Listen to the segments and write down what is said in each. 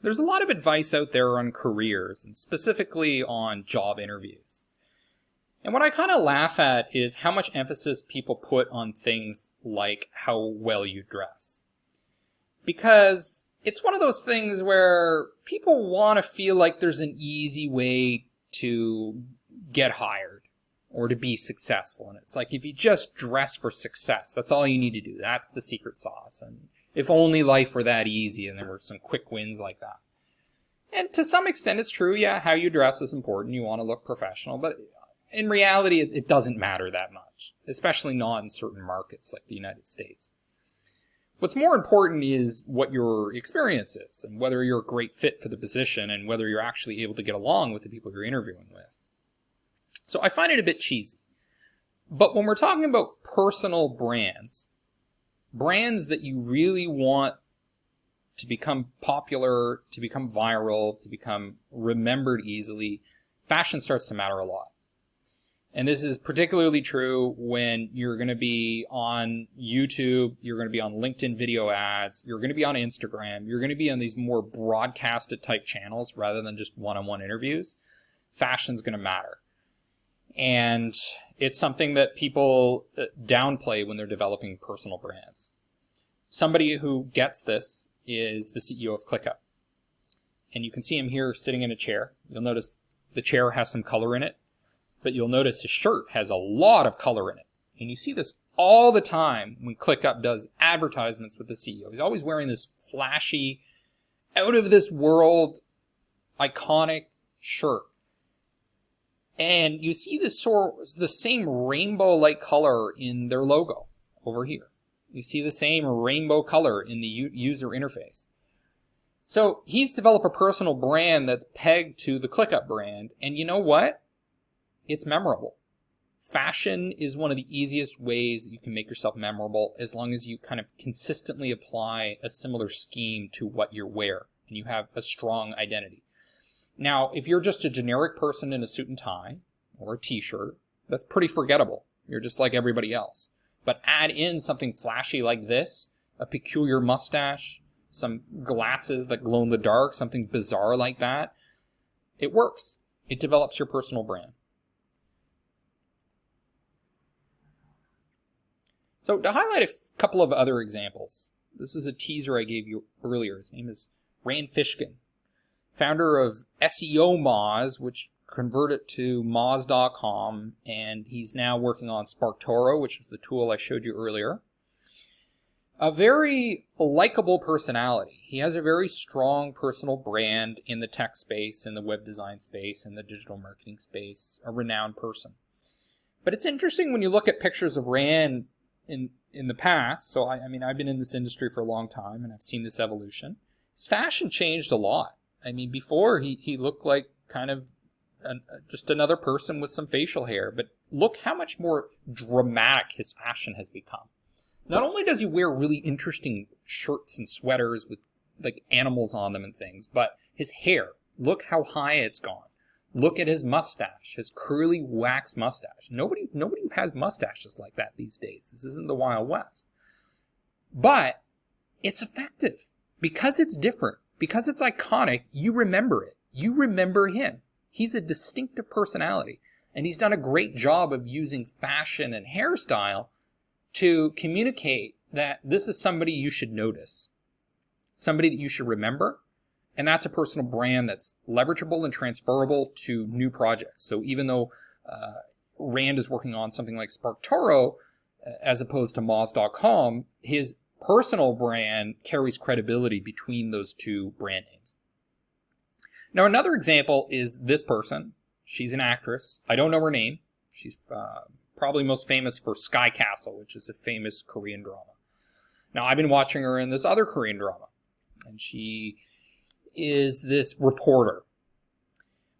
There's a lot of advice out there on careers, and specifically on job interviews. And what I kind of laugh at is how much emphasis people put on things like how well you dress. Because it's one of those things where people want to feel like there's an easy way to get hired or to be successful. And it's like, if you just dress for success, that's all you need to do. That's the secret sauce. And if only life were that easy and there were some quick wins like that. And to some extent, it's true. Yeah, how you dress is important. You want to look professional. But in reality, it doesn't matter that much, especially not in certain markets like the United States. What's more important is what your experience is and whether you're a great fit for the position and whether you're actually able to get along with the people you're interviewing with. So I find it a bit cheesy. But when we're talking about personal brands that you really want to become popular, to become viral, to become remembered easily, fashion starts to matter a lot. And this is particularly true when you're going to be on YouTube, you're going to be on LinkedIn video ads, you're going to be on Instagram, you're going to be on these more broadcasted type channels rather than just one-on-one interviews. Fashion's going to matter. And it's something that people downplay when they're developing personal brands. Somebody who gets this is the CEO of ClickUp. And you can see him here sitting in a chair. You'll notice the chair has some color in it. But you'll notice his shirt has a lot of color in it. And you see this all the time when ClickUp does advertisements with the CEO. He's always wearing this flashy, out-of-this-world, iconic shirt. And you see the same rainbow-like color in their logo over here. You see the same rainbow color in the user interface. So he's developed a personal brand that's pegged to the ClickUp brand. And you know what? It's memorable. Fashion is one of the easiest ways that you can make yourself memorable as long as you kind of consistently apply a similar scheme to what you wear and you have a strong identity. Now, if you're just a generic person in a suit and tie or a t-shirt, that's pretty forgettable. You're just like everybody else. But add in something flashy like this, a peculiar mustache, some glasses that glow in the dark, something bizarre like that, it works. It develops your personal brand. So to highlight a couple of other examples, this is a teaser I gave you earlier. His name is Rand Fishkin, founder of SEO Moz, which converted to Moz.com, and he's now working on SparkToro, which is the tool I showed you earlier. A very likable personality. He has a very strong personal brand in the tech space, in the web design space, in the digital marketing space, a renowned person. But it's interesting when you look at pictures of Rand in the past, so I mean, I've been in this industry for a long time and I've seen this evolution. His fashion changed a lot. I mean, before he looked like kind of just another person with some facial hair, but look how much more dramatic his fashion has become. Not only does he wear really interesting shirts and sweaters with like animals on them and things, but his hair, look how high it's gone. Look at his mustache, his curly wax mustache. Nobody has mustaches like that these days. This isn't the Wild West. But it's effective because it's different, because it's iconic. You remember it. You remember him. He's a distinctive personality, and he's done a great job of using fashion and hairstyle to communicate that this is somebody you should notice, somebody that you should remember. And that's a personal brand that's leverageable and transferable to new projects. So even though Rand is working on something like SparkToro, as opposed to Moz.com, his personal brand carries credibility between those two brand names. Now, another example is this person. She's an actress. I don't know her name. She's probably most famous for Sky Castle, which is a famous Korean drama. Now, I've been watching her in this other Korean drama, and she is this reporter.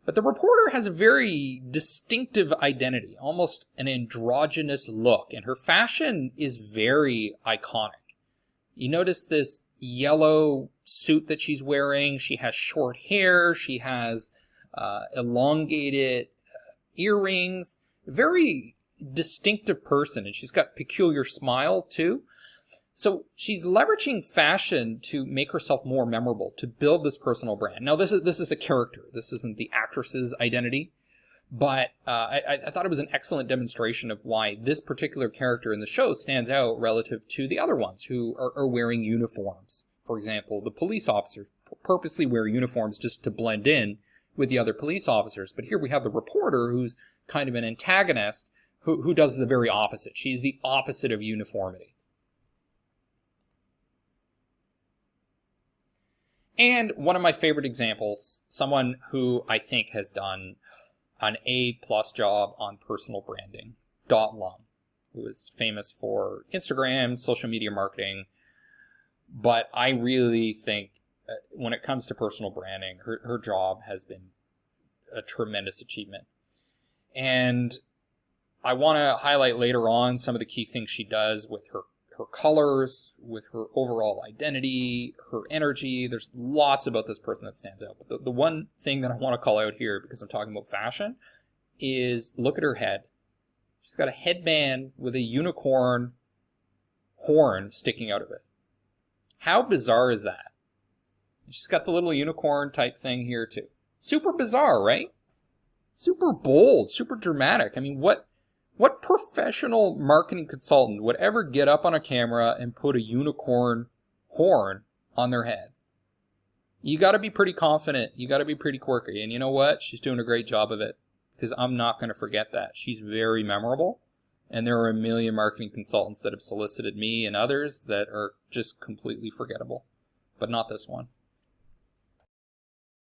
But the reporter has a very distinctive identity, almost an androgynous look, and her fashion is very iconic. You notice this yellow suit that she's wearing. She has short hair. She has elongated earrings. Very distinctive person, and she's got peculiar smile too. So she's leveraging fashion to make herself more memorable, to build this personal brand. Now, this is the character. This isn't the actress's identity. But I thought it was an excellent demonstration of why this particular character in the show stands out relative to the other ones who are wearing uniforms. For example, the police officers purposely wear uniforms just to blend in with the other police officers. But here we have the reporter who's kind of an antagonist who does the very opposite. She's the opposite of uniformity. And one of my favorite examples, someone who I think has done an A-plus job on personal branding, Dot Lum, who is famous for Instagram, social media marketing. But I really think when it comes to personal branding, her job has been a tremendous achievement. And I want to highlight later on some of the key things she does with her colors, with her overall identity, her energy. There's lots about this person that stands out. But the one thing that I want to call out here, because I'm talking about fashion, is look at her head. She's got a headband with a unicorn horn sticking out of it. How bizarre is that? She's got the little unicorn type thing here too. Super bizarre, right? Super bold, super dramatic. I mean, what professional marketing consultant would ever get up on a camera and put a unicorn horn on their head? You got to be pretty confident. You got to be pretty quirky. And you know what? She's doing a great job of it, because I'm not going to forget that. She's very memorable. And there are a million marketing consultants that have solicited me and others that are just completely forgettable. But not this one.